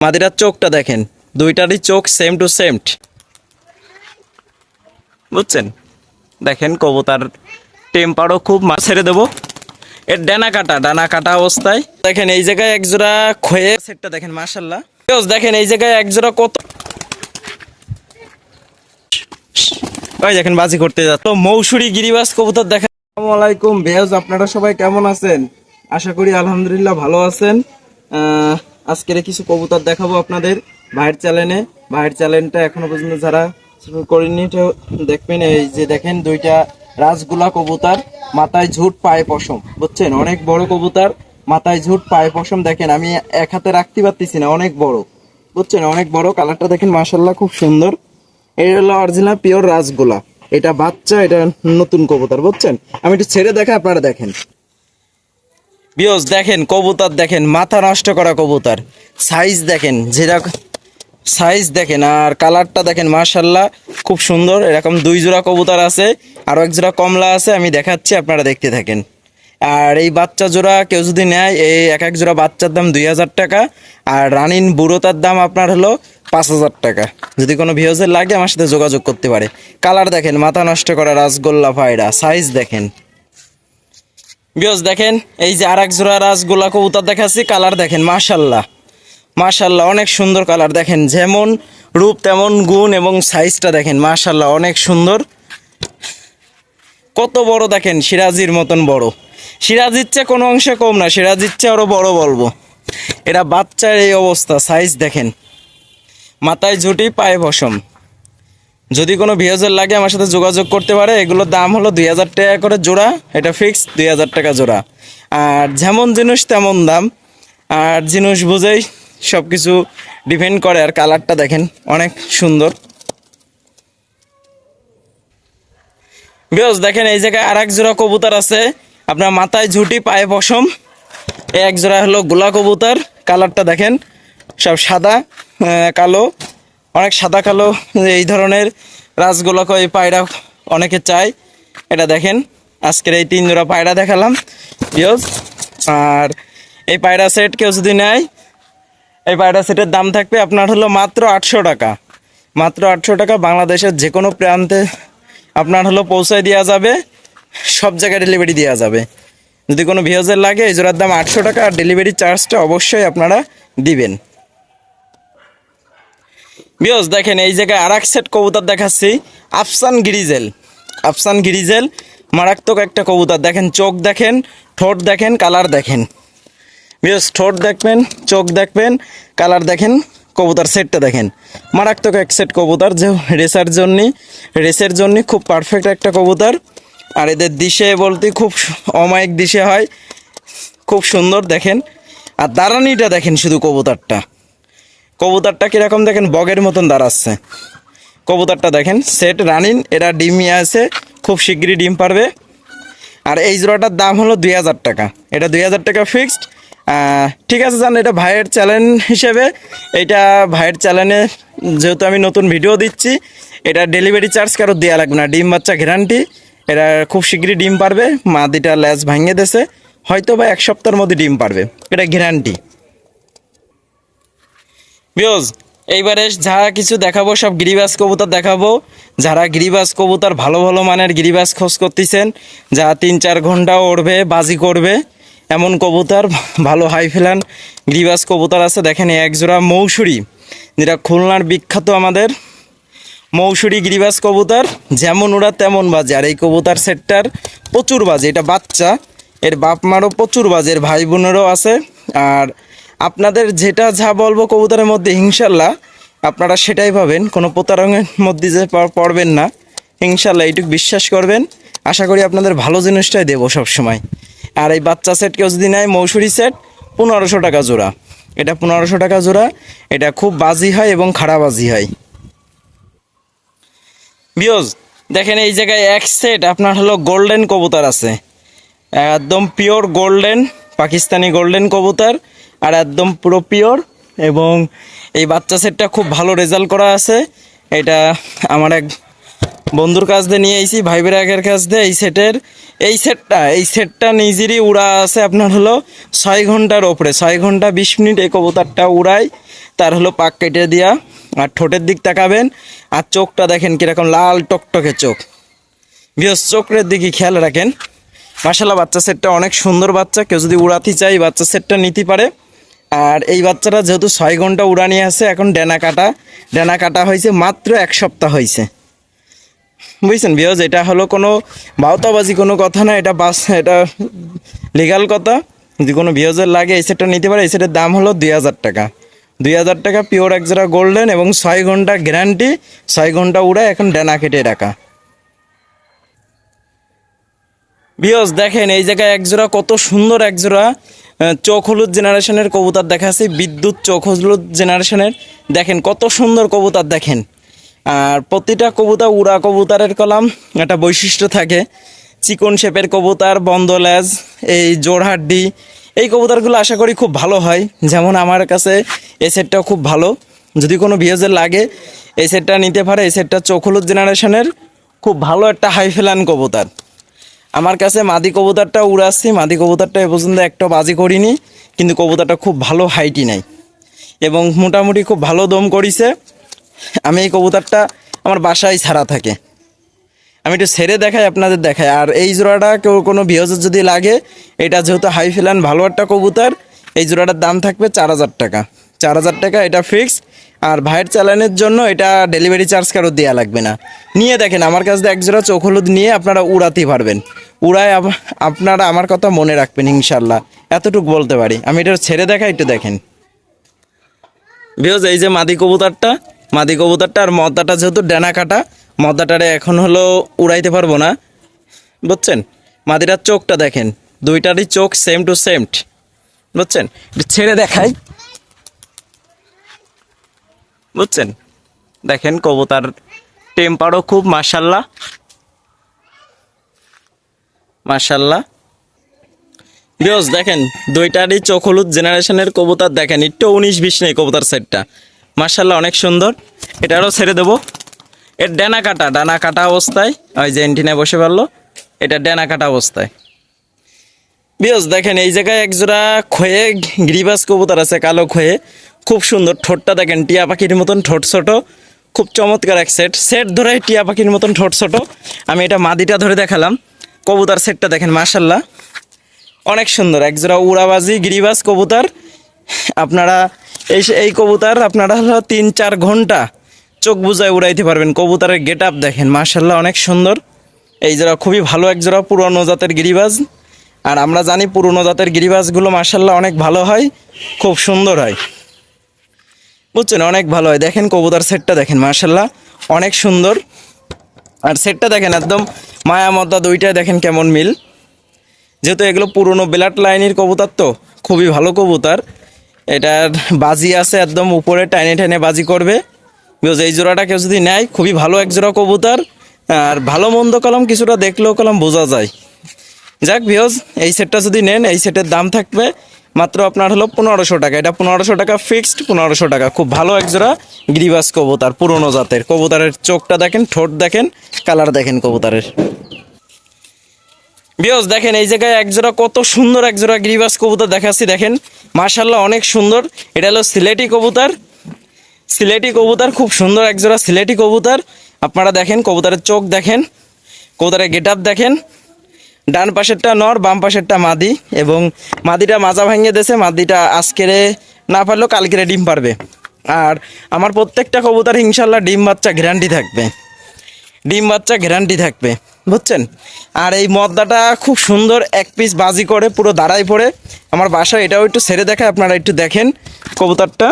মাদিরার চোখটা দেখেন, দুইটারই চোখ সেম টু সেম, বুঝছেন? দেখেন কবুতার টেম্পারও খুব। মাছ ছেড়ে দেবো। এর ডানা কাটা অবস্থায় দেখেন এই জায়গায় একজোড়া খয়ে সেটটা দেখেন মাশাল্লাহ। দেখেন এই জায়গায় একজোড়া কত, ওই দেখেন বাজি করতে যাচ্ছে তো মৌসুরি গিরিবাজ কবুতর দেখেন। আসসালামু আলাইকুম বেয়াজ, আপনারা সবাই কেমন আছেন? আশা করি আলহামদুলিল্লাহ ভালো আছেন। আজকের কিছু কবুতর দেখাবো আপনাদের ভাইয়ের চ্যানেলে। ভাইয়ের চ্যানেলটা এখনো পর্যন্ত যারা করেননি তো দেখবেন। এই যে দেখেন দুইটা রাজগুলা কবুতর, মাথায় ঝুট পায়ে পশম, বুঝছেন? অনেক বড় কবুতর, মাথায় ঝুট পায়ে পশম। দেখেন আমি এক হাতে রাখতে পারতেছি না, অনেক বড়, বুঝছেন? অনেক বড়। কালারটা দেখেন মাশাল্লাহ খুব সুন্দর। এটা হলো অরিজিনাল পিওর রাজগোলা। এটা বাচ্চা, এটা নতুন কবুতর, বুঝছেন? আমি একটু ছেড়ে দেখা, আপনারা দেখেন বিয়স। দেখেন কবুতর দেখেন, মাথা নষ্ট করা কবুতর। সাইজ দেখেন, যেরকম সাইজ দেখেন, আর কালারটা দেখেন মাশাল্লাহ খুব সুন্দর। এরকম দুই জোড়া কবুতর আছে, আরো এক জোড়া কমলা আছে, আমি দেখাচ্ছি, আপনারা দেখতে থাকেন। আর এই বাচ্চা জোড়া কেউ যদি নেয়, এই এক এক জোড়া বাচ্চার দাম 2000 টাকা, আর রানিন বুড়োতার দাম আপনার হলো 5000 টাকা। যদি কোনো ভিউজের লাগে আমার সাথে যোগাযোগ করতে পারে। কালার দেখেন, মাথা নষ্ট করা রাসগোল্লা পায়রা। সাইজ দেখেন ভিউজ, দেখেন এই যে আর এক জোড়া রাসগোল্লা কবুতর দেখাচ্ছি। কালার দেখেন মাশাল্লাহ মাশাল্লাহ, অনেক সুন্দর কালার। দেখেন যেমন রূপ তেমন গুণ, এবং সাইজটা দেখেন মাশাল্লাহ অনেক সুন্দর। কত বড় দেখেন, সিরাজির মতন বড়। সিরাজির চেয়ে কোনো অংশে কম না, সিরাজির চেয়ে আরো বড় বলবো। এরা বাচ্চার এই অবস্থা। সাইজ দেখেন, মাথায় ঝুটি পায়ে পশম। যদি কোনো ভিউজের লাগে আমার সাথে যোগাযোগ করতে পারে। এগুলোর দাম হলো 2000 টাকা করে জোড়া, এটা ফিক্সড 2000 টাকা জোড়া। আর যেমন জিনিস তেমন দাম, আর জিনিস বুঝেই সব কিছু ডিপেন্ড করে। আর কালারটা দেখেন অনেক সুন্দর। ভিউজ দেখেন এই জায়গায় আর এক জোড়া কবুতর আছে, আপনার মাথায় ঝুটি পায়ে পশম। এক জোড়া হলো গোলা কবুতর। কালারটা দেখেন সব সাদা কালো, অনেক সাদা কালো। এই ধরনের রাজগোলা এই পায়রা অনেকে চায়। এটা দেখেন আজকের এই 3 জোড়া পায়রা দেখালাম ভিউজ। আর এই পায়রা সেট কেউ যদি নেয়, এই পায়রা সেটের দাম থাকবে আপনার হলো মাত্র 800 টাকা। মাত্র 800 টাকা। বাংলাদেশের যে কোনো প্রান্তে আপনার হলো পৌঁছায় দেওয়া যাবে, সব জায়গায় ডেলিভারি দেওয়া যাবে। যদি কোনো ভিউজের লাগে এই জোড়ার দাম 800 টাকা, আর ডেলিভারি চার্জটা অবশ্যই আপনারা দিবেন। ভিউজ দেখেন এই জায়গায় আর এক সেট কবুতর দেখাচ্ছি, আফসান গ্রিজেল। আফসান গ্রিজেল মারাত্মক একটা কবুতর। দেখেন চোখ দেখেন, ঠোঁট দেখেন, কালার দেখেন। ভিউজ ঠোঁট দেখবেন, চোখ দেখবেন, কালার দেখেন, কবুতর সেটটা দেখেন। মারাত্মক এক সেট কবুতর, যে রেসের জন্য খুব পারফেক্ট একটা কবুতর। আর এদের দিশে বলতে খুব অমায়িক দিশে হয়, খুব সুন্দর। দেখেন আর দাঁড়ানিটা দেখেন শুধু কবুতরটা কীরকম দেখেন, বগের মতন দাঁড়াচ্ছে। কবুতরটা দেখেন সেট রানিং, এরা ডিম নিয়ে আছে, খুব শিগগিরই ডিম পারবে। আর এই জোড়াটার দাম হলো 2000 টাকা, এটা 2000 টাকা ফিক্সড। ঠিক আছে জান, এটা ভাইয়ের চ্যানেল হিসেবে, এটা ভাইয়ের চ্যানেলে যেহেতু আমি নতুন ভিডিও দিচ্ছি, এটা ডেলিভারি চার্জ কারো দেওয়া লাগবে না, ডিম বাচ্চা গ্যারান্টি। এরা খুব শীঘ্রই ডিম পারবে। মাদিটা ল্যাজ ভাঙিয়ে দেছে, হয়তো বা 1 সপ্তাহের মধ্যে ডিম পারবে, এটা গ্যারান্টি। বিয়জ এইবারে যা কিছু দেখাবো সব গিরিবাজ কবুতর দেখাবো। যারা গিরিবাজ কবুতর ভালো ভালো মানের গিরিবাজ খোঁজ করতেছেন, যা 3-4 ঘন্টাও উড়বে, বাজি করবে, এমন কবুতর ভালো হাই ফেলান গিরিবাজ কবুতর আছে। দেখেন এক জোড়া মৌসুরি, যেটা খুলনার বিখ্যাত আমাদের মৌসুরি গিরিবাজ কবুতর। যেমন ওরা তেমন বাজে। আর এই কবুতর সেটটার প্রচুর বাজে, এটা বাচ্চা, এর বাপ মারও প্রচুর বাজে, এর ভাই বোনেরও আছে। আর আপনাদের যেটা যা বলবো কবুতরের মধ্যে ইনশাল্লাহ আপনারা সেটাই পাবেন, কোনো প্রতারণের মধ্যে যে পড়বেন না ইনশাল্লাহ, এইটুকু বিশ্বাস করবেন। আশা করি আপনাদের ভালো জিনিসটাই দেবো সবসময়। আর এই বাচ্চা সেট কেউ যদি নেয়, মৌসুরি সেট 1500 টাকা জোড়া, এটা 1500 টাকা জোড়া। এটা খুব বাজি হয় এবং খারাপ বাজি হয়। বিয়জ দেখেন এই জায়গায় এক সেট আপনার হলো গোল্ডেন কবুতর আছে, একদম পিওর গোল্ডেন, পাকিস্তানি গোল্ডেন কবুতর, আর একদম পুরো পিওর। এবং এই বাচ্চা সেটটা খুব ভালো রেজাল্ট করা আছে। এটা আমার এক বন্ধুর কাছ দিয়ে নিয়ে আইছি, ভাই ব্রাগের কাছ দিয়ে এই সেটটা নিজেরই উড়া আছে আপনার হলো 6 ঘন্টার ওপরে, 6 ঘন্টা 20 মিনিট এই কবুতরটা উড়াই। তার হলো পাক কেটে দিয়া, আর ঠোঁটের দিক তাকাবেন, আর চোখটা দেখেন কিরকম লাল টকটকে চোখ। বিয়স চোখের দিকে খেয়াল রাখেন। মাশাআল্লাহ বাচ্চা সেটটা অনেক সুন্দর বাচ্চা, কেউ যদি উড়াতে চাই বাচ্চা সেটটা নিতে পারে। আর এই বাচ্চাটা যেহেতু 6 ঘন্টা উড়ানি আছে, এখন ডানা কাটা হয়েছে মাত্র 1 সপ্তাহ হয়েছে, বুঝছেন বিয়জ। এটা হলো কোনো বাউতাবাজি কোনো কথা না, এটা লিগাল কথা। যদি কোনো বিয়জের লাগে এই সেটটা নিতে পারে। এই সেটের দাম হলো 2000 টাকা। 2000 টাকা পিওর একজোড়া গোল্ডেন এবং 6 ঘন্টা গ্যারান্টি, 6 ঘন্টা উড়ে এখন ডানা কেটে রাখা। বিয়স দেখেন এই জায়গায় একজোড়া কত সুন্দর একজোড়া চোখ হলুদ জেনারেশনের কবুতর দেখাচ্ছি, বিদ্যুৎ চোখ হলুদ জেনারেশনের। দেখেন কত সুন্দর কবুতর দেখেন। আর প্রতিটা কবুতর উড়া কবুতরের কলাম একটা বৈশিষ্ট্য থাকে। চিকন শেপের কবুতর, বন্ধ লেজ, এই জোড়হাড্ডি, এই কবুতরগুলো আশা করি খুব ভালো হয়। যেমন আমার কাছে এই সেটটাও খুব ভালো। যদি কোনো ভিউজের লাগে এই সেটটা নিতে পারে। এই সেটটা চোখ হলুদ জেনারেশনের খুব ভালো একটা হাই ফেলান কবুতর। আমার কাছে মাদি কবুতরটা উড়াচ্ছি, মাদি কবুতরটা এ পর্যন্ত একটা বাজি করিনি, কিন্তু কবুতরটা খুব ভালো হাইটি নাই এবং মোটামুটি খুব ভালো দম করিছে। আমি এই কবুতরটা আমার বাসায় ছাড়া থাকে, আমি একটু ছেড়ে দেখাই আপনাদের দেখাই। আর এই জোড়াটা কেউ কোনো ভিউজের যদি লাগে, এটা যেহেতু হাই ফেলান ভালো একটা কবুতর, এই জোড়াটার দাম থাকবে 4000 টাকা। 4000 টাকা এটা ফিক্স। আর ভাইয়ের চালানের জন্য এটা ডেলিভারি চার্জ কারো দেওয়া লাগবে না। নিয়ে দেখেন আমার কাছে এক জোড়া চোখ হলুদ নিয়ে আপনারা উড়াতে পারবেন। উড়ায় আপনারা আমার কথা মনে রাখবেন ইনশাল্লাহ, এতটুকু বলতে পারি। আমি এটা ছেড়ে দেখাই, একটু দেখেন ভিউজ। এই যে মাদি কবুতরটা আর মদ্দাটা যেহেতু ডানা কাটা, মদ্দাটারে এখন হলো উড়াইতে পারবো না, বুঝছেন। মাদিটার চোখটা দেখেন, দুইটারই চোখ সেম টু সেম, বুঝছেন। ছেড়ে দেখাই, বুঝছেন। দেখেন কবুতর টেম্পারও খুব মাশাল্লাহ মাশাল্লাহ। বিয়স দেখেন দুইটারই চোখ হলুদ জেনারেশনের কবুতর দেখেন, একটু 19-20 নেই কবুতর সেটটা, মাশাল্লাহ অনেক সুন্দর। এটারও ছেড়ে দেবো। এর ডানা কাটা অবস্থায়, ওই যে এন্টিনায় বসে পারলো, এটা ডানা কাটা অবস্থায়। বিয়স দেখেন এই জায়গায় একজোড়া খয়ে গিরিবাজ কবুতর আছে, কালো খয়ে, খুব সুন্দর। ঠোঁটটা দেখেন টিয়া পাখির মতন, ঠোঁট ছোট, খুব চমৎকার এক সেট ধরে টিয়া পাখির মতন ঠোঁট ছোট। আমি এটা মাদিটা ধরে দেখালাম, কবুতর সেটটা দেখেন মাশাল্লাহ অনেক সুন্দর। একজোড়া উড়াবাজি গিরিবাজ কবুতর। আপনারা এই কবুতর আপনারা হলো 3-4 ঘন্টা চোখ বুজায় উড়াইতে পারবেন। কবুতরের গেট আপ দেখেন মাশাল্লাহ অনেক সুন্দর। এই জোড়া খুবই ভালো একজোড়া পুরনো জাতের গিরিবাজ। আর আমরা জানি পুরনো জাতের গিরিবাজগুলো মাশাল্লাহ অনেক ভালো হয়, খুব সুন্দর হয়, বুঝছেন, অনেক ভালো হয়। দেখেন কবুতর সেটটা দেখেন মাশাল্লাহ অনেক সুন্দর। আর সেটটা দেখেন একদম মায়া মদ্দা দুইটাই দেখেন কেমন মিল। যেহেতু এগুলো পুরনো ব্লাড লাইনের কবুতর, তো খুবই ভালো কবুতর। এটার বাজি আছে একদম উপরে, টাইনে টাইনে বাজি করবে। বিকজ এই জোড়াটা কেউ যদি নেয়, খুবই ভালো এক জোড়া কবুতর। আর ভালো মন্দ কলম কিছুটা দেখলেও কলম বোঝা যায়। যাক ভিউজ, এই সেটটা যদি নেন, এই সেটের দাম থাকবে মাত্র আপনার হলো 1500 টাকা। এটা 1500 টাকা ফিক্সড, 1500 টাকা। খুব ভালো একজোড়া গিরিবাজ কবুতর, পুরনো জাতের। কবুতরের চোখটা দেখেন, ঠোঁট দেখেন, কালার দেখেন কবুতরের। ভিউজ দেখেন এই জায়গায় একজোড়া কত সুন্দর একজোড়া গিরিবাজ কবুতর দেখাচ্ছি, দেখেন মাশাল্লাহ অনেক সুন্দর। এটা হলো সিলেটি কবুতর, খুব সুন্দর একজোড়া সিলেটি কবুতর। আপনারা দেখেন কবুতরের চোখ দেখেন, কবুতরের গেট আপ দেখেন। ডান পাশেরটা নর, বাম পাশেরটা মাদি, এবং মাদিটা মাজা ভাঙিয়ে দিয়েছে। মাদিটা আজকেরে না পারলেও কালকেরে ডিম পারবে। আর আমার প্রত্যেকটা কবুতর ইনশাল্লাহ ডিম বাচ্চা গ্যারান্টি থাকবে, বুঝছেন। আর এই মদ্দাটা খুব সুন্দর, এক পিস বাজি করে পুরো দাঁড়ায় পড়ে। আমার বাসায় এটাও একটু ছেড়ে দেখায়, আপনারা একটু দেখেন কবুতরটা।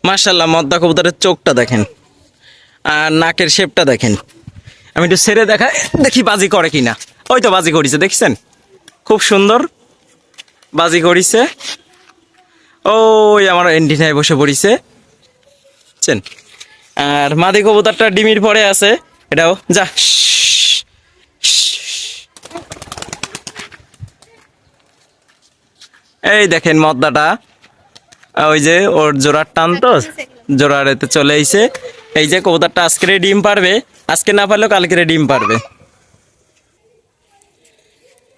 মাশাল্লাহ মদ্দা কবুতরের চোখটা দেখেন, আর নাকের শেপটা দেখেন। আমি একটু ছেড়ে দেখাই, দেখি বাজি করে কিনা। ওই তো বাজি করিছে, দেখছেন, খুব সুন্দর বাজি করিছে। ওই আমার এন্টিনায় বসে পড়িছে, বুঝছেন। আর মাদি কবুতরটা ডিমির পরে আছে, এটাও যা। এই দেখেন মদ্দাটা ওই যে ওর জোড়ার টান তো, জোড়ার এতে চলে এসে এই যে কবুতরটা আজকে ডিম পারবে, আজকে না পারলেও কালকে ডিম পারবে।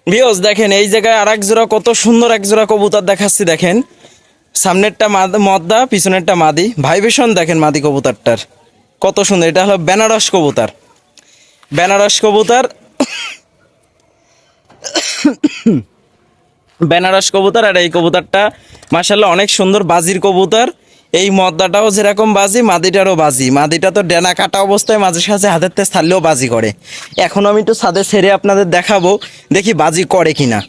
ভিউয়ার্স দেখেন এই জায়গায় আরেক জোড়া কত সুন্দর এক জোড়া কবুতর দেখাচ্ছি। দেখেন সামনেরটা মদ্দা, পিছনেরটা মাদি। ভাইবেশন দেখেন মাদি কবুতরটার কত সুন্দর। এটা হলো বেনারস কবুতর, বেনারস কবুতর, বেনারস কবুতর। আর এই কবুতরটা মাশাআল্লাহ অনেক সুন্দর বাজির কবুতর। এই মদ্দাটাও যেরকম বাজি, মাদিটারও বাজি। মাদিটা তো ডেনা কাটা অবস্থায় মাঝে সাঝে হাতের তেজ ছাড়লেও বাজি করে। এখন আমি একটু ছাদে ছেড়ে আপনাদের দেখাবো, দেখি বাজি করে কিনা।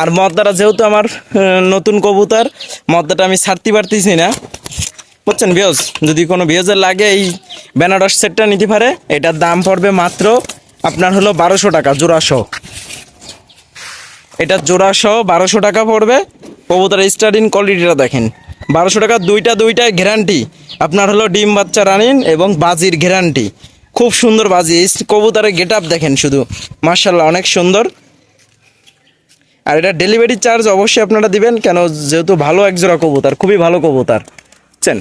আর মদ্দাটা যেহেতু আমার নতুন কবুতর, মদ্দাটা আমি ছাড়তে পারতেছি না, বুঝছেন ভিউয়ার্স। যদি কোনো ভিউয়ার্সের লাগে এই বেনারস সেটটা নিতে পারে। এটার দাম পড়বে মাত্র আপনার হলো 1200 টাকা জোড়াসহ। এটা জোড়াসহ 1200 টাকা পড়বে। কবুতর স্টার্টিং কোয়ালিটিটা দেখেন, 1200 টাকা। দুইটাই গ্যারান্টি আপনার হলো ডিম বাচ্চা রানিন এবং বাজির গ্যারান্টি। খুব সুন্দর বাজি। এই কবুতরের গেট আপ দেখেন শুধু, মার্শাল্লাহ অনেক সুন্দর। আর এটা ডেলিভারি চার্জ অবশ্যই আপনারা দিবেন, কেন যেহেতু ভালো একজোড়া কবুতর, খুবই ভালো কবুতর, বুঝছেন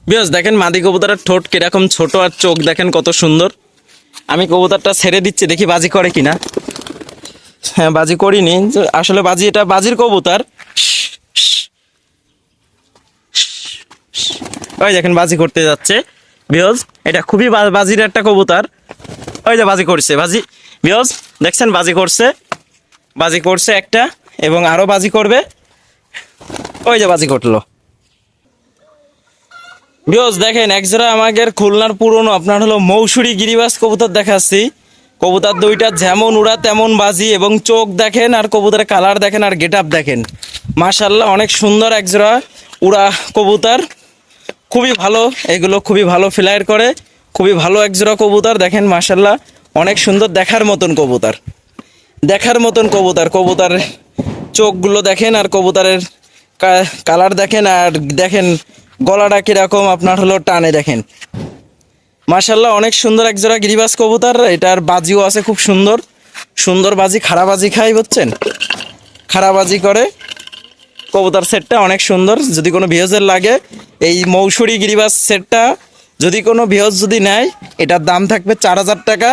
ভিউয়ার্স। দেখেন মাদি কবুতরের ঠোঁট কিরকম ছোট, আর চোখ দেখেন কত সুন্দর। আমি কবুতরটা ছেড়ে দিচ্ছি, দেখি বাজি করে কিনা। হ্যাঁ বাজি করিনি আসলে, বাজি এটা বাজির কবুতর। ওই দেখেন বাজি করতে যাচ্ছে ভিউয়ার্স। এটা খুবই বাজির একটা কবুতর। ওই যে বাজি করছে, বাজি ভিউয়ার্স দেখছেন বাজি করছে, বাজি করছে একটা, এবং আরো বাজি করবে। ওই যে বাজি করলো ভিউয়ার্স। দেখেন একজোড়া আমাদের খুলনার পুরনো আপনার হলো মৌসুরি গিরিবাজ কবুতর দেখাচ্ছি। কবুতর দুইটা যেমন উড়া তেমন বাজি, এবং চোখ দেখেন আর কবুতরের কালার দেখেন আর গেট আপ দেখেন, মাশাআল্লাহ অনেক সুন্দর একজোড়া উড়া কবুতর। খুবই ভালো, এগুলো খুবই ভালো ফ্লাইট করে, খুবই ভালো একজোড়া কবুতর। দেখেন মাশাআল্লাহ অনেক সুন্দর, দেখার মতন কবুতর, দেখার মতন কবুতর। কবুতরের চোখগুলো দেখেন আর কবুতরের কালার দেখেন, আর দেখেন গলাটা কিরকম আপনার হলো টানে দেখেন, মাশাআল্লাহ অনেক সুন্দর একজোড়া গিরিবাজ কবুতর। এটার বাজিও আছে খুব সুন্দর, সুন্দর বাজি, খারাপ বাজি খাই, বুঝছেন খারাপ বাজি করে। কবুতর সেটটা অনেক সুন্দর। যদি কোনো ভিউয়ার্সের লাগে এই মৌসুরি গিরিবাজ সেটটা, যদি কোনো ভিউয়ার্স যদি নেয়, এটার দাম থাকবে 4000 টাকা।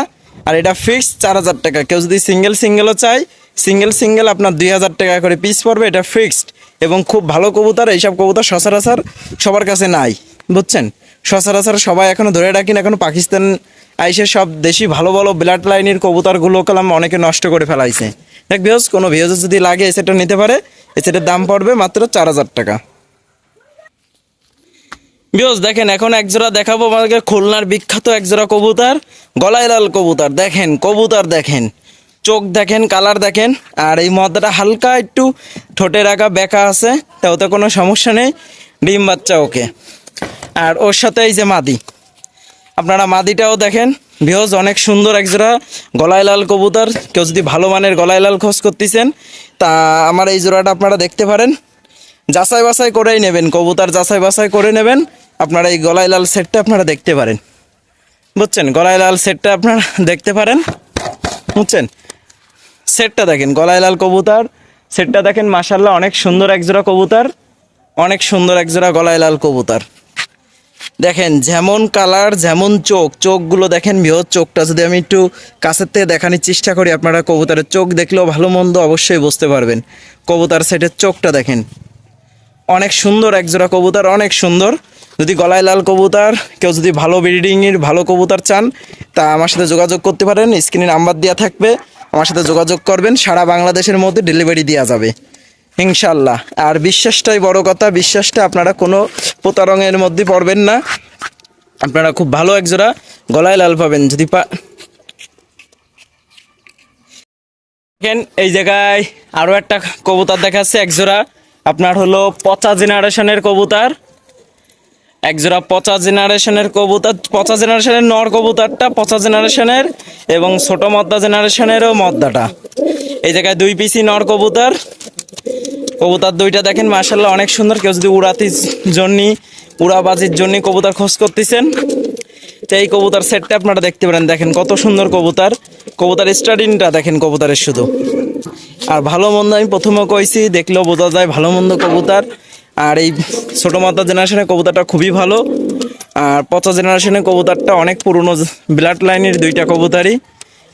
আর এটা ফিক্সড 4000 টাকা। কেউ যদি সিঙ্গেলও চাই, সিঙ্গেল আপনার 2000 টাকা করে পিস পড়বে, এটা ফিক্সড। এবং খুব ভালো কবুতর। এইসব কবুতর সচরাচর সবার কাছে নাই, বুঝছেন সচরাচর সবাই এখনো ধরে রাখেন। এখনো পাকিস্তান আইসে সব দেশি ভালো ভালো ব্লাড লাইনের কবুতরগুলো কালাম অনেকে নষ্ট করে ফেলাইছে। দেখ ভিউয়ার্স, কোনো ভিউয়ার্স যদি লাগে এই সেটটা নিতে পারে। এই সেটের দাম পড়বে মাত্র 4000 টাকা। ভিউয়ার্স দেখেন এখন একজোড়া দেখাবো আমাদের খুলনার বিখ্যাত একজোড়া কবুতর, গলায় লাল কবুতর। দেখেন কবুতর দেখেন, চোখ দেখেন, কালার দেখেন। আর এই মদ্দাটা হালকা একটু ঠোঁটে রাখা বেঁকা আছে, তা ওতে কোনো সমস্যা নেই, ডিম বাচ্চা ওকে। আর ওর সাথে এই যে মাদি, আপনারা মাদিটাও দেখেন ভিউয়ার্স, অনেক সুন্দর একজোড়া গলায় লাল কবুতর। কেউ যদি ভালো মানের গলায় লাল খোঁজ করতেছেন, তা আমার এই জোড়াটা আপনারা দেখতে পারেন। যাচাই বাছাই করেই নেবেন, কবুতর যাচাই বাছাই করে নেবেন। আপনারা এই গলায় লাল সেটটা আপনারা দেখতে পারেন, বুঝছেন গলায় লাল সেটটা আপনারা দেখতে পারেন, বুঝছেন সেটটা দেখেন গলায় লাল কবুতর সেটটা দেখেন, মাশাআল্লাহ অনেক সুন্দর একজোড়া কবুতর, অনেক সুন্দর একজোড়া গলায় লাল কবুতর। দেখেন যেমন কালার যেমন চোখগুলো দেখেন ভিউয়ার্স। চোখটা যদি আমি একটু কাছের থেকে দেখানোর চেষ্টা করি, আপনারা কবুতরের চোখ দেখলেও ভালো মন্দ অবশ্যই বুঝতে পারবেন। কবুতর সেটের চোখটা দেখেন, অনেক সুন্দর একজোড়া কবুতর, অনেক সুন্দর। যদি গলায় লাল কবুতর কেউ যদি ভালো ব্রিডিংয়ের ভালো কবুতর চান, তা আমার সাথে যোগাযোগ করতে পারেন। স্ক্রিনে নাম্বার দেওয়া থাকবে, আমার সাথে যোগাযোগ করবেন। সারা বাংলাদেশের মধ্যে ডেলিভারি দেওয়া যাবে ইনশাল্লাহ। আর বিশ্বাসটাই বড় কথা, বিশ্বাসটা আপনারা কোনো প্রতারণের মধ্যে পড়বেন না। আপনারা খুব ভালো একজোড়া গলায় লাল পাবেন। যদি দেখেন এই জায়গায় আরও একটা কবুতর দেখাচ্ছে, একজোড়া আপনার হলো 50 জেনারেশনের কবুতর, একজোড়া 50 জেনারেশনের কবুতর। 50 জেনারেশনের নর কবুতরটা 50 জেনারেশনের, এবং ছোট মদ্দা জেনারেশনেরও মদ্দাটা। এই জায়গায় 2 পিসি নর কবুতর। কবুতর দুইটা দেখেন মাশাআল্লাহ অনেক সুন্দর। কেউ যদি উড়াবাজির জন্য কবুতর খোঁজ করতেছেন, তো এই কবুতর সেটটা আপনারা দেখতে পারেন। দেখেন কত সুন্দর কবুতর, কবুতর স্টার্টিংটা দেখেন কবুতরের শুধু, আর ভালো মন্দ আমি প্রথমে কইছি, দেখলেও বোঝা যায় ভালো মন্দ কবুতর। আর এই ছোট মাথা জেনারেশনের কবুতরটা খুবই ভালো। আর পচা জেনারেশনের কবুতরটা অনেক পুরনো ব্লাড লাইনের দুইটা কবুতরই।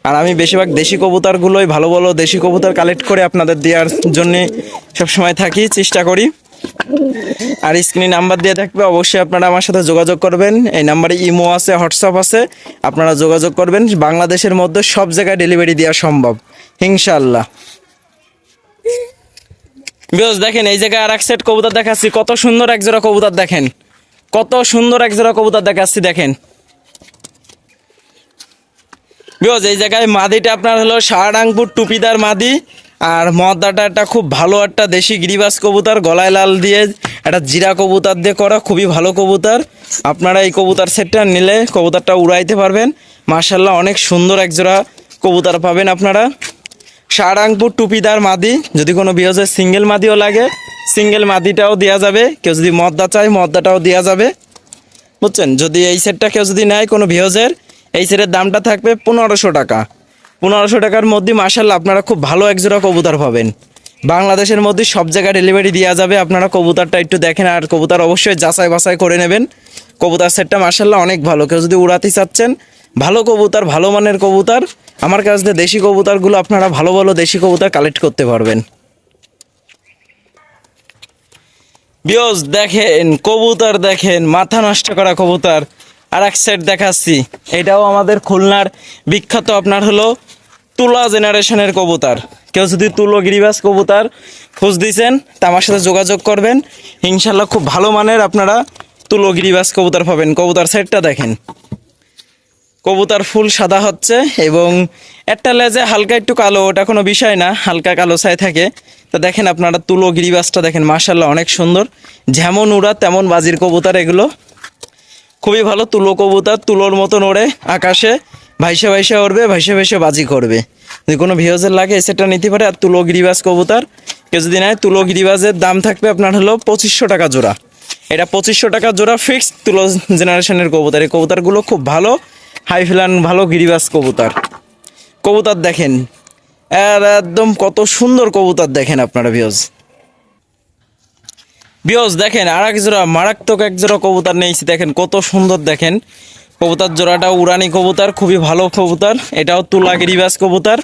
আর আমি বেশিরভাগ দেশি কবুতরগুলোই ভালো ভালো দেশি কবুতর কালেক্ট করে আপনাদের দেওয়ার জন্য সবসময় থাকি, চেষ্টা করি। আর স্ক্রিনে নাম্বার দিয়ে থাকবে, অবশ্যই আপনারা আমার সাথে যোগাযোগ করবেন। এই নাম্বারে ইমো আছে, হোয়াটসঅ্যাপ আছে, আপনারা যোগাযোগ করবেন। বাংলাদেশের মধ্যে সব জায়গায় ডেলিভারি দেওয়া সম্ভব ইনশাআল্লাহ। বিকজ দেখেন এই জায়গায় আর এক সেট কবুতর দেখাচ্ছি, কত সুন্দর এক জোড়া কবুতর দেখেন, কত সুন্দর এক জোড়া কবুতর দেখাচ্ছি দেখেন। বিকজ এই জায়গায় মাদিটা আপনার হলো শাহরাংপুর টুপিদার মাদি। আর মদ্দাটা একটা খুব ভালো একটা দেশি গিরিবাস কবুতর, গলায় লাল দিয়ে একটা জিরা কবুতর দিয়ে করা, খুবই ভালো কবুতর। আপনারা এই কবুতর সেটটা নিলে কবুতরটা উড়াইতে পারবেন। মাশাল্লাহ অনেক সুন্দর একজোড়া কবুতর পাবেন আপনারা। শাহরাংপুর টুপিদার মাদি, যদি কোনো বিহজের সিঙ্গেল মাদিও লাগে সিঙ্গেল মাদিটাও দেওয়া যাবে, কেউ যদি মদ্দা চায় মদ্দাটাও দেওয়া যাবে, বুঝছেন। যদি এই সেটটা কেউ যদি নেয় কোনো বিহজের, এই সেটের দামটা থাকবে 1500 টাকা। 1500 টাকার মধ্যে মাশাল্লাহ আপনারা খুব ভালো একজোড়া কবুতর পাবেন। বাংলাদেশের মধ্যে সব জায়গায় ডেলিভারি দেওয়া যাবে। আপনারা কবুতরটা একটু দেখেন, আর কবুতর অবশ্যই যাচাই বাছাই করে নেবেন। কবুতর সেটটা মাশাল্লাহ অনেক ভালো, কেউ যদি উড়াতে চাচ্ছেন ভালো কবুতর, ভালো মানের কবুতর, আমার কাছ থেকে দেশি কবুতরগুলো আপনারা ভালো ভালো দেশি কবুতর কালেক্ট করতে পারবেন। বিয়স দেখেন কবুতর, দেখেন মাথা নষ্ট করা কবুতর। আর এক সেট দেখাচ্ছি, এটাও আমাদের খুলনার বিখ্যাত আপনার হলো তুলা জেনারেশনের কবুতর। কেউ যদি তুলো গিরিবাস কবুতর খোঁজ দিয়েছেন তা আমার সাথে যোগাযোগ করবেন, ইনশাল্লাহ খুব ভালো মানের আপনারা তুলো গিরিবাস কবুতর পাবেন। কবুতর সেটটা দেখেন, কবুতর ফুল সাদা হচ্ছে এবং একটা লেজে হালকা একটু কালো, ওটা কোনো বিষয় না, হালকা কালো ছাই থাকে। তো দেখেন আপনারা তুলো গিরিবাসটা দেখেন, মাশাল্লাহ অনেক সুন্দর, যেমন উড়া তেমন বাজির কবুতর। এগুলো খুবই ভালো তুলো কবুতর, তুলোর মতন ওড়ে আকাশে, ভাইসে ভাইসে উড়বে, ভাইসে ভাইসে বাজি করবে। যদি কোনো ভিউজের লাগে সেটা নিতে পারে। আর তুলো গিরিবাস কবুতর কেউ যদি নেয়, তুলো গিরিবাজের দাম থাকবে আপনার হলো 2500 টাকা জোড়া। এটা 2500 টাকা জোড়া ফিক্সড তুলো জেনারেশনের কবুতর। এই কবুতরগুলো খুব ভালো, হাই ফ্লান ভালো গিরিবাস কবুতর। কবুতর দেখেন আর একদম কত সুন্দর কবুতর দেখেন আপনারা ভিউজ। বিয়স দেখেন আর এক জোড়া মারাত্মক এক জোড়া কবুতর নিয়েছি, দেখেন কত সুন্দর। দেখেন কবুতর জোড়াটা উড়ানি কবুতর, খুবই ভালো কবুতর। এটাও তুলা গিরিবাস কবুতর।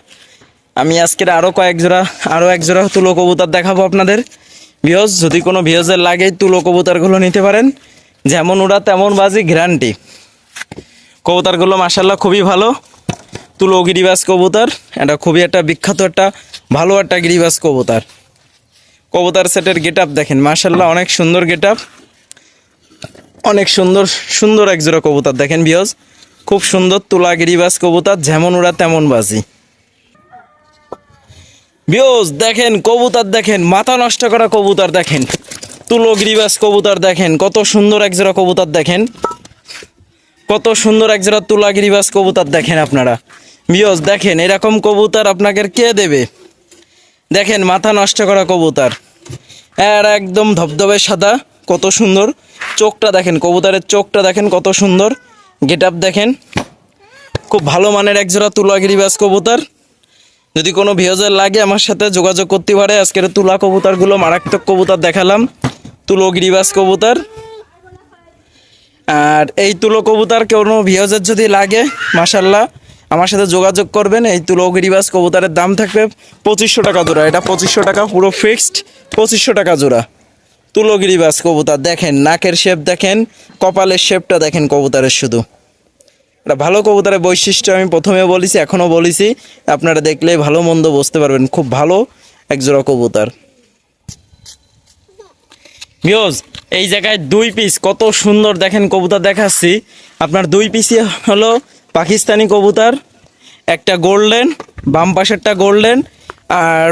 আমি আজকের আরও এক জোড়া তুলো কবুতর দেখাবো আপনাদের। বিয়স যদি কোনো বিয়সের লাগে তুলো কবুতরগুলো নিতে পারেন, যেমন উড়া তেমন বাজি, গ্যারান্টি। কবুতরগুলো মাশাল্লাহ খুবই ভালো, তুলো গিরিবাস কবুতর। এটা খুবই একটা বিখ্যাত একটা ভালো একটা গিরিবাস কবুতর। কবুতর সেটের গেট আপ দেখেন, মাশাল্লাহ অনেক সুন্দর গেট আপ, অনেক সুন্দর সুন্দর একজোড়া কবুতর দেখেন বিয়স, খুব সুন্দর তুলা গিরিবাস কবুতর, যেমন উড়া তেমন বাজি। বিয়স দেখেন কবুতর দেখেন, মাথা নষ্ট করা কবুতর দেখেন, তুলো গিরিবাস কবুতর দেখেন, কত সুন্দর একজোড়া কবুতর দেখেন, কত সুন্দর একজোড়া তুলা গিরিবাস কবুতর দেখেন আপনারা। বিয়স দেখেন এরকম কবুতর আপনাকে কে দেবে। দেখেন মাথা নষ্ট করা কবুতর, আর একদম ধবধবে সাদা, কত সুন্দর চোখটা দেখেন, কবুতরের চোখটা দেখেন কত সুন্দর, গেট আপ দেখেন, খুব ভালো মানের একজোড়া তুলা গিরিবাস কবুতর। যদি কোনো ভিউজার লাগে আমার সাথে যোগাযোগ করতে পারে। আজকের তুলা কবুতরগুলো মারাত্মক কবুতর দেখালাম, তুলো গিরিবাস কবুতর। আর এই তুলো কবুতর কোনো ভিউজার যদি লাগে মাশাল্লাহ আমার সাথে যোগাযোগ করবেন। এই তুলো গিরিবাস কবুতরের দাম থাকবে 2500 টাকা জোড়া। এটা 2500 টাকা পুরো ফিক্সড, 2500 টাকা জোড়া তুলো গিরিবাস কবুতর। দেখেন নাকের শেপ দেখেন, কপালের শেপটা দেখেন কবুতরের, শুধু এটা ভালো কবুতরের বৈশিষ্ট্য। আমি প্রথমে বলেছি এখনও বলেছি, আপনারা দেখলে ভালো মন্দ বুঝতে পারবেন, খুব ভালো একজোড়া কবুতর। ভিউজ এই জায়গায় 2 পিস কত সুন্দর দেখেন কবুতর দেখাচ্ছি আপনার। 2 পিসই হলো পাকিস্তানি কবুতর, একটা গোল্ডেন, বাম পাশেরটা গোল্ডেন। আর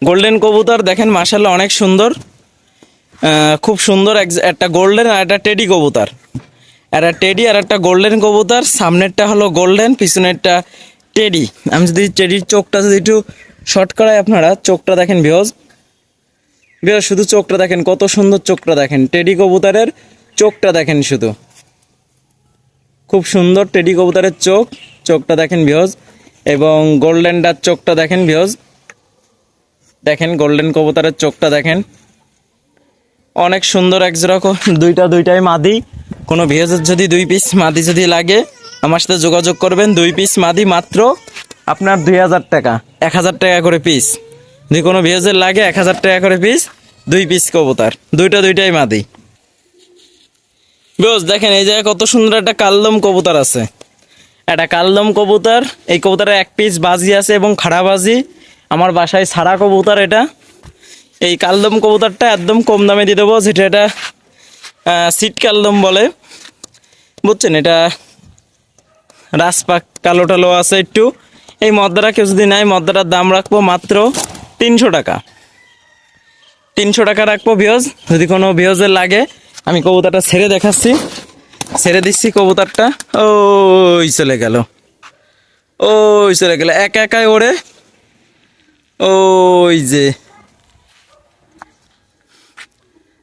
গোল্ডেন কবুতর দেখেন মাশাল্লাহ অনেক সুন্দর, খুব সুন্দর। একটা গোল্ডেন আর একটা টেডি কবুতর, একটা টেডি আর একটা গোল্ডেন কবুতর। সামনেরটা হলো গোল্ডেন, পিছনেরটা টেডি। আমি যদি টেডির চোখটা যদি একটু শর্ট করাই, আপনারা চোখটা দেখেন ভিউজ, ভিউজ শুধু চোখটা দেখেন কত সুন্দর, চোখটা দেখেন টেডি কবুতরের চোখটা দেখেন, শুধু খুব সুন্দর টেডি কবুতরের চোখটা দেখেন ভিউজ। এবং গোল্ডেনটার চোখটা দেখেন ভিউজ, দেখেন গোল্ডেন কবুতরের চোখটা দেখেন, অনেক সুন্দর এক জোড়া দুইটাই মাদি। কোনো ভিউজের যদি 2 পিস মাদি যদি লাগে আমার সাথে যোগাযোগ করবেন। 2 পিস মাদি মাত্র আপনার 2000 টাকা, 1000 টাকা করে পিস। যদি কোনো ভিউজের লাগে 1000 টাকা করে পিস, 2 পিস কবুতর, দুইটাই মাদি। ভিউজ দেখেন এই জায়গায় কত সুন্দর একটা কালদম কবুতর আছে, একটা কালদম কবুতর। এই কবুতরের 1 পিস বাজি আছে এবং খাড়া বাজি, আমার বাসায় ছাড়া কবুতর এটা। এই কালদম কবুতরটা একদম কম দামে দিয়ে দেবো, যেটা এটা সিট কালদম বলে, বুঝছেন। এটা রাসপাক কালো টালো আছে একটু। এই মদ্দাটা কেউ যদি নেয়, মদ্দাটার দাম রাখবো মাত্র 300 টাকা, 300 টাকা রাখবো ভিউজ। যদি কোনো ভিউজের লাগে আমি কবুতরটা ছেড়ে দেখাচ্ছি, ছেড়ে দিচ্ছি কবুতরটা। ওই চলে গেল, ওই চলে গেল, একাই ওড়ে। ওই যে,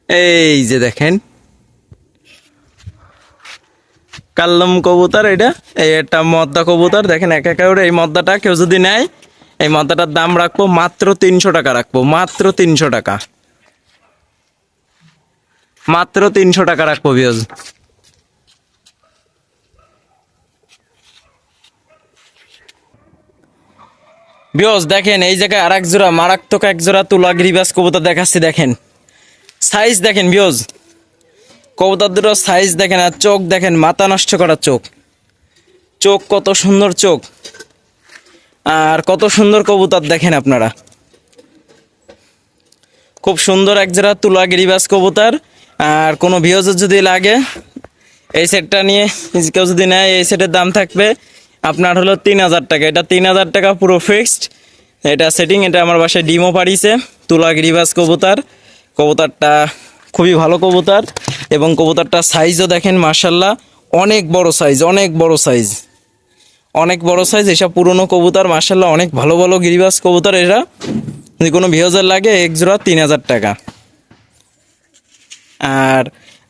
এই যে দেখেন কাল্লম কবুতর, এটা মদ্দা কবুতর দেখেন, একা ওড়ে। এই মদ্দাটা কেউ যদি নেয়, এই মদ্দাটার দাম রাখবো মাত্র 300 টাকা রাখবো, মাত্র 300 টাকা, মাত্র 300 টাকা রাখবো ভিউজ। ভিউজ দেখেন এই জায়গায় আর এক জোড়া মারাত্মক এক জোড়া তুলা গিরিবাজ কবুতর দেখাচ্ছি, দেখেন সাইজ দেখেন ভিউজ, কবুতর দুটো সাইজ দেখেন, আর চোখ দেখেন, মাথা নষ্ট করা চোখ, চোখ কত সুন্দর চোখ, আর কত সুন্দর কবুতর দেখেন আপনারা। খুব সুন্দর এক জোড়া তুলা গিরিবাজ কবুতর। আর কোনো ভিউজের যদি লাগে এই সেটটা নিয়ে কেউ যদি নেয়, এই সেটের দাম থাকবে আপনার হলো 3000 টাকা। এটা 3000 টাকা পুরো ফিক্সড, এটা সেটিং। এটা আমার বাসায় ডিমও পাড়িয়েছে, তুলা গিরিবাজ কবুতর। কবুতরটা খুবই ভালো কবুতর, এবং কবুতরটা সাইজও দেখেন মাশাল্লাহ, অনেক বড় সাইজ, অনেক বড় সাইজ, অনেক বড় সাইজ। এসব পুরনো কবুতর মাশাল্লাহ, অনেক ভালো ভালো গিরিবাজ কবুতর এরা। যদি কোনো ভিউজার লাগে এক জোড়া 3000 টাকা। আর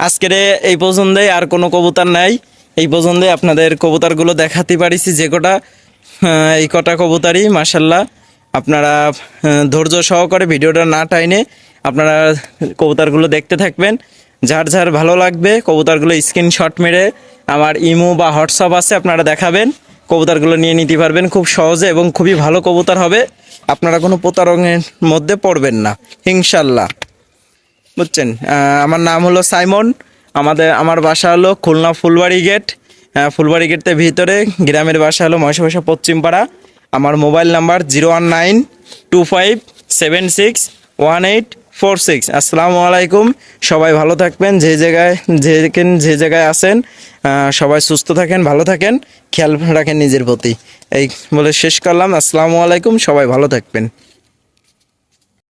আজকের এই পর্যন্তই, আর কোনো কবুতর নাই। এই পর্যন্তই আপনাদের কবুতরগুলো দেখাতে পারিছি, যে কটা এই কটা কবুতরই মাশাল্লাহ। আপনারা ধৈর্য সহকারে ভিডিওটা না টাইনে আপনারা কবুতরগুলো দেখতে থাকবেন। যার যার ভালো লাগবে কবুতরগুলো স্ক্রিনশট মেরে আমার ইমো বা হোয়াটসঅ্যাপ আছে, আপনারা দেখাবেন, কবুতরগুলো নিয়ে নিতে পারবেন খুব সহজে, এবং খুবই ভালো কবুতর হবে। আপনারা কোনো প্রতারণের মধ্যে পড়বেন না ইনশাল্লাহ, বুঝছেন। আমার নাম হলো সাইমন, আমার বাসা হলো খুলনা ফুলবাড়ি গেট। ফুলবাড়ি গেটের ভিতরে, গ্রামের বাসা হলো মহেশবাসা পশ্চিমপাড়া। আমার মোবাইল নাম্বার 01925761846। আসসালামু আলাইকুম, সবাই ভালো থাকবেন, যে জায়গায় আছেন সবাই সুস্থ থাকেন, ভালো থাকেন, খেয়াল রাখেন নিজের প্রতি। এই বলে শেষ করলাম। আসসালামু আলাইকুম, সবাই ভালো থাকবেন।